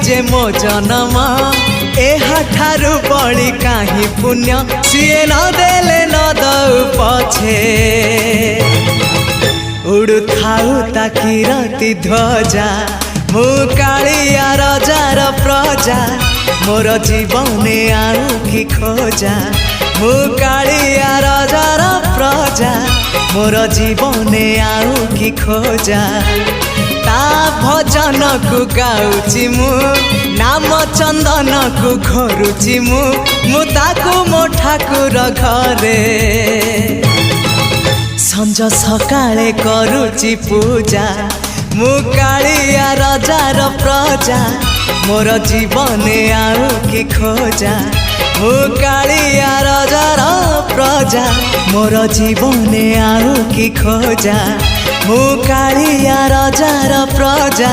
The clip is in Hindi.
जे मो जन्म एहाठारु बड़ी काहि पुण्य सीए न देले न दउ पछे उड़ु थाउ ताकि रति ध्वजा मु कालिया रजार प्रजा मोर जीवने आउ कि खोजा मु कालिया रजार प्रजा मोर जीवने आउ कि खोजा ता भजन को गाउची मु नाम चंदन को घरुची मु ताकू मो ठाकुर घरे संज सकाळे करुची पूजा मु कालिया रजार प्रजा मोर जीवने आउ कि खोजा मु कालिया रजार प्रजा मोर जीवने आउ कि खोजा मु कालिया रजार प्रजा।